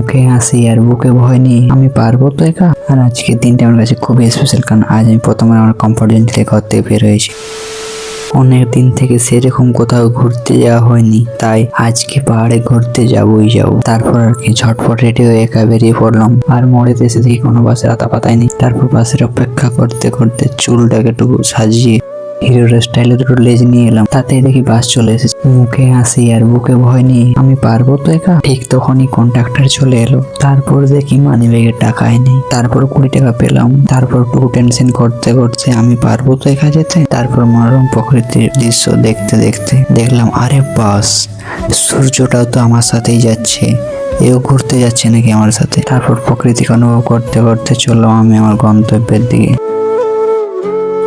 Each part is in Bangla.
মুখে হাসি আর বুকে ভয় নেই, আমি পারবো তো একা। আর আজকের দিনটা আমার কাছে খুবই স্পেশাল, কারণ আজ আমি প্রথমবার আমার কমফর্ট জোন থেকে ঘর থেকে বের হয়েছি। অনেক দিন থেকে সেরকম কোথাও ঘুরতে যাওয়া হয়নি, তাই আজকে পাহাড়ে ঘুরতে যাবই যাব। তারপর আর কি ঝটপট রেডি হয়ে একা বেরিয়ে পড়লাম। আর মোড়েতে এসে দেখি কোনো বাসের আতা পাতায় নেই। তারপর বাসের অপেক্ষা করতে করতে চুলটাকে একটু সাজিয়ে হিরোর স্টাইলে দুটো লেজ নিয়ে এলাম। তাতে দেখি বাস চলে এসেছে। মুখে হাসি আর বুকে ভয় নেই, আমি পারবো তো একা। ঠিক তখনই কন্ট্রাক্টর চলে এলো। তারপর দেখি মানি ব্যাগে টাকাই নেই। তারপর 20 টাকা পেলাম। তারপর টুকু টেনশন করতে করতে আমি পারবো তো একা যেতে। তারপর মনোরম প্রকৃতির দৃশ্য দেখতে দেখতে দেখলাম, আরে বাস, সূর্যটাও তো আমার সাথেই যাচ্ছে, এও ঘুরতে যাচ্ছে নাকি আমার সাথে। তারপর প্রকৃতিকে অনুভব করতে করতে চললাম আমি আমার গন্তব্যের দিকে।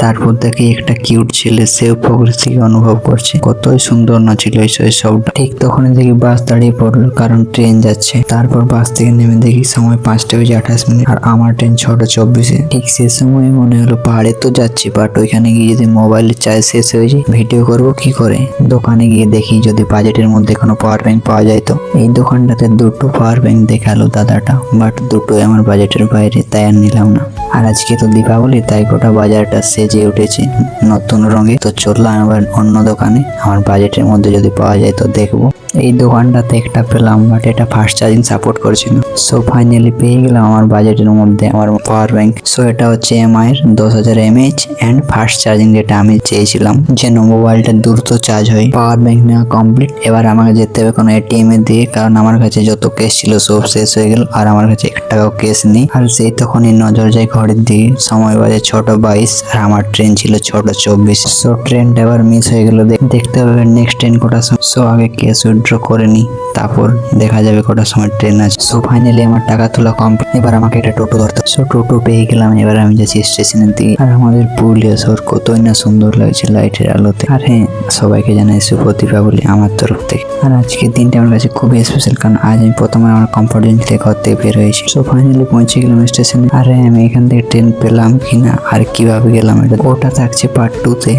তারপর দেখি একটা কিউট ছেলে, সেও প্রকৃতিকে অনুভব করছে। কতই সুন্দর না ছিল এই শৈশবটা। ঠিক তখনই দেখি বাস দাঁড়িয়ে পড়লো, কারণ ট্রেন যাচ্ছে। তারপর বাস থেকে নেমে দেখি সময় 5:28 আর আমার ট্রেন 6:24। ঠিক সে সময় মনে হলো পাহাড়ে তো যাচ্ছি, বাট ওইখানে গিয়ে যদি মোবাইলের চার্জ শেষ হয়ে যায়, ভিডিও করবো কি করে। দোকানে গিয়ে দেখি যদি বাজেটের মধ্যে কোনো পাওয়ার ব্যাংক পাওয়া যায় তো। এই দোকানটাতে দুটো পাওয়ার ব্যাংক দেখালো দাদাটা, বাট দুটোই আমার বাজেটের বাইরে, তাই আর নিলাম না। আর আজকে তো দীপাবলি, তাই গোটা বাজারটা সেজে উঠেছে নতুন রঙে। তো চললাম আবার অন্য দোকানে, আমার বাজেটের মধ্যে যদি পাওয়া যায় তো দেখবো। এই দোকানটাতে একটা পেলাম, বাট এটা ফাস্ট চার্জিং সাপোর্ট করছে না। সো ফাইনালি পেয়ে গেলাম আমার বাজেটের মধ্যে আমার পাওয়ার ব্যাংক। সো এটা হচ্ছে এমআই এর 10,000 mAh অ্যান্ড ফাস্ট চার্জিং, যেটা আমি চেয়েছিলাম, যেন মোবাইলটা দ্রুত চার্জ হয়। পাওয়ার ব্যাংক নেওয়া কমপ্লিট। এবার আমাকে যেতে হবে কোনো এটিএম এর দিয়ে, কারণ আমার কাছে যত কেস ছিল সব শেষ হয়ে গেল, আর আমার কাছে 1 টাকাও কেস নেই। আর সেই তখনই নজর যায় ঘড়ির দিকে, সময় বাজে 6:22 আর আমার ট্রেন ছিল 6:24। সো ট্রেনটা এবার মিস হয়ে গেল। দেখতে হবে নেক্সট ট্রেন কটার সময়। সো আগে কেস উইথড্র করে নি, তারপর দেখা যাবে কটার সময় ট্রেন আছে। সো ফাইনালি আমার টাকা তোলা কমপ্লিট। এবার আমাকে একটা টোটো ধরতে। সো টোটো পেয়ে গেলাম। এবার আমি যাচ্ছি স্টেশনের দিকে। আর আমাদের পুরুলিয়া শহর কতই না সুন্দর লাগছে লাইটের আলোতে। আর হ্যাঁ, সবাইকে জানাই শুভ দীপাবলি আমার তরফ থেকে। আর আজকের দিনটা আমার কাছে খুবই স্পেশাল, কারণ আজ আমি প্রথমবার আমার কমফর্ট জোন থেকে ঘর থেকে বের হয়েছি। সো ফাইনালি পৌঁছে গেলাম স্টেশনে। আরে আমি এখান থেকে ট্রেন পেলাম কিনা আর কিভাবে গেলাম, ওটা থাকছে পার্ট 2 তে।